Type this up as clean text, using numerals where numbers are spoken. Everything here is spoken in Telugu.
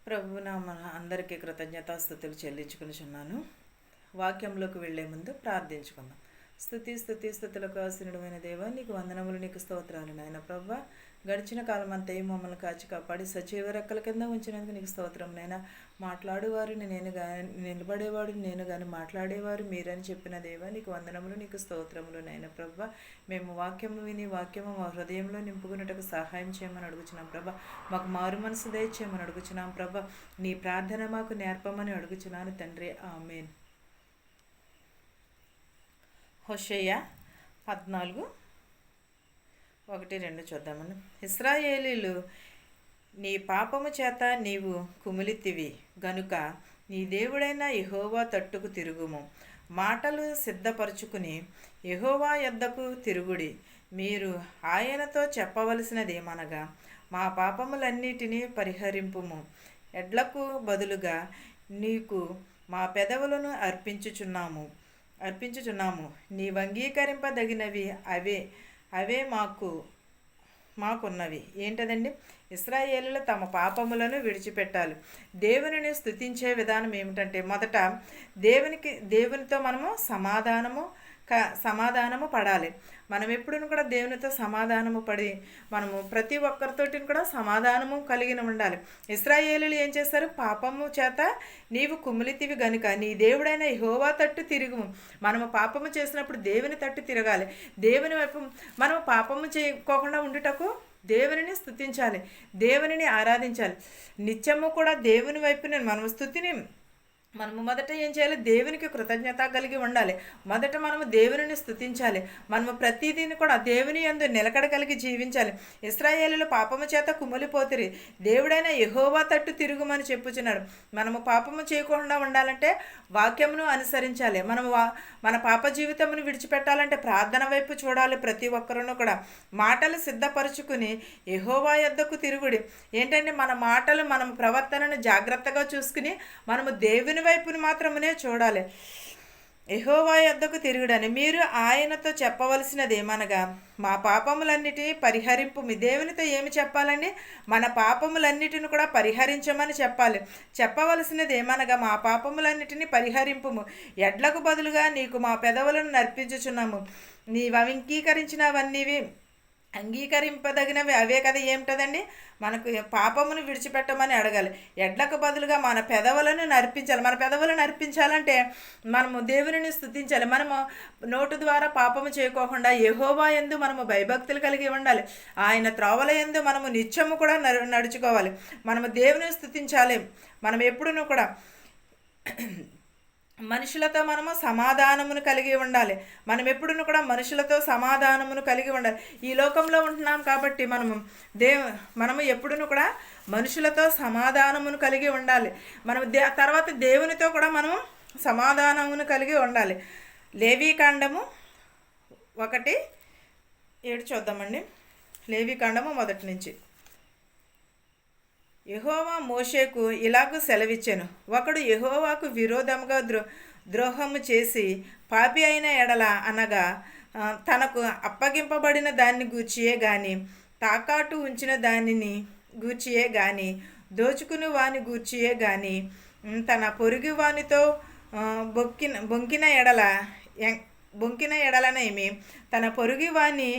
ప్రభువున మన అందరికీ కృతజ్ఞతాస్థుతులు చెల్లించుకునిచున్నాను. వాక్యంలోకి వెళ్లే ముందు ప్రార్థించుకుందాం. స్థుతులకు ఆసీనుడైన దేవా, నీకు వందనములు, నీకు స్తోత్రాలు నాయన. ప్రభువా, గడిచిన కాలం అంతా మమ్మల్ని కాచి కాపాడి సజీవ రెక్కల కింద ఉంచినందుకు నీకు స్తోత్రం నాయన. మాట్లాడేవారిని నేను కానీ, నిలబడేవాడిని నేను కానీ, మాట్లాడేవారు మీరని చెప్పిన దేవా, నీకు వందనములు, నీకు స్తోత్రములు నాయన. ప్రభువా, మేము వాక్యము విని వాక్యము మా హృదయంలో నింపుకున్నట్టుకు సహాయం చేయమని అడుగుచున్నాం ప్రభా. మాకు మారు మనసు దయచేయమని అడుగుచున్నాం ప్రభా. నీ ప్రార్థన మాకు నేర్పమని అడుగుచున్నాను తండ్రి, ఆమేన్. హోషేయ 14:1-2 చూద్దామని. ఇశ్రాయేలీలు, నీ పాపము చేత నీవు కుమిలితివి గనుక నీ దేవుడైన యెహోవా తట్టుకు తిరుగుము. మాటలు సిద్ధపరచుకుని యెహోవా యొద్దకు తిరుగుడి. మీరు ఆయనతో చెప్పవలసినదేమనగా, మా పాపములన్నిటినీ పరిహరింపుము. ఎడ్లకు బదులుగా నీకు మా పెదవులను అర్పించుచున్నాము. నీవు అంగీకరింపదగినవి అవే మాకున్నవి. ఏంటదండి? ఇశ్రాయేలీయులు తమ పాపములను విడిచిపెట్టాలి. దేవునిని స్తుతించే విధానం ఏమిటంటే, మొదట దేవునితో మనము సమాధానము పడాలి. మనం ఎప్పుడు కూడా దేవునితో సమాధానము పడి మనము ప్రతి ఒక్కరితోటి కూడా సమాధానము కలిగి ఉండాలి. ఇశ్రాయేలీయులు ఏం చేస్తారు? పాపము చేత నీవు కుమిలితివి గనుక నీ దేవుడైన యెహోవా తట్టు తిరుగుము. మనము పాపము చేసినప్పుడు దేవుని తట్టు తిరగాలి. దేవుని వైపు మనము పాపము చేయకోకుండా ఉండుటకు దేవునిని స్తుతించాలి, దేవునిని ఆరాధించాలి. నిత్యము కూడా దేవుని వైపునే మనము మొదట ఏం చేయాలి? దేవునికి కృతజ్ఞత కలిగి ఉండాలి. మొదట మనము దేవునిని స్తుతించాలి. మనము ప్రతిదీని కూడా దేవుని యందు నిలకడ కలిగి జీవించాలి. ఇశ్రాయేలీయులు పాపము చేత కుమిలిపోతిరి, దేవుడైన యెహోవా తట్టు తిరుగుమని చెప్పుచున్నాడు. మనము పాపము చేయకుండా ఉండాలంటే వాక్యమును అనుసరించాలి. మన పాప జీవితమును విడిచిపెట్టాలంటే ప్రార్థన వైపు చూడాలి. ప్రతి ఒక్కరూ కూడా మాటలు సిద్ధపరచుకుని యెహోవా యొద్దకు తిరుగుడి. ఏంటంటే మన మాటలు, మన ప్రవర్తనను జాగ్రత్తగా చూసుకుని మనము దేవుని వైపుని మాత్రమే చూడాలి. యెహోవా యొద్దకు తిరుగుడని మీరు ఆయనతో చెప్పవలసినదేమనగా, మా పాపములన్నిటినీ పరిహరింపు. మీ దేవునితో ఏమి చెప్పాలండి? మన పాపములన్నిటిని కూడా పరిహరించమని చెప్పాలి. చెప్పవలసినది ఏమనగా, మా పాపములన్నిటినీ పరిహరింపుము. ఎడ్లకు బదులుగా నీకు మా పెదవులను నర్పించుచున్నాము. నీవు అంగీకరింపదగినవి అవే కదా. ఏమిటదండి? మనకు పాపమును విడిచిపెట్టమని అడగాలి. ఎడ్లకు బదులుగా మన పెదవులను నర్పించాలి. మన పెదవులను నర్పించాలంటే మనము దేవునిని స్తుతించాలి. మనము నోటు ద్వారా పాపము చేయకోకుండా యెహోవా యందు మనము భయభక్తులు కలిగి ఉండాలి. ఆయన త్రోవల యందు మనము నిత్యము కూడా నడుచుకోవాలి. మనము దేవుని స్తుతించాలి. మనం ఎప్పుడూ కూడా మనుషులతో మనము సమాధానమును కలిగి ఉండాలి. మనం ఎప్పుడూ కూడా మనుషులతో సమాధానమును కలిగి ఉండాలి. ఈ లోకంలో ఉంటున్నాం కాబట్టి మనము ఎప్పుడూ కూడా మనుషులతో సమాధానమును కలిగి ఉండాలి. తర్వాత దేవునితో కూడా మనము సమాధానమును కలిగి ఉండాలి. లేవీకాండము 1:7 చూద్దామండి. లేవీకాండము 1 యెహోవా మోషేకు ఇలాగూ సెలవిచ్చెను. ఒకడు యెహోవాకు విరోధముగా ద్రోహము చేసి పాపి అయిన ఎడల, అనగా తనకు అప్పగింపబడిన దాన్ని గూర్చియే గాని, తాకాటు ఉంచిన దానిని గూర్చియే గాని, దోచుకుని వాని గూర్చియే గాని, తన పొరుగు వానితో బొంకిన ఎడలనేమి, తన పొరుగు వాని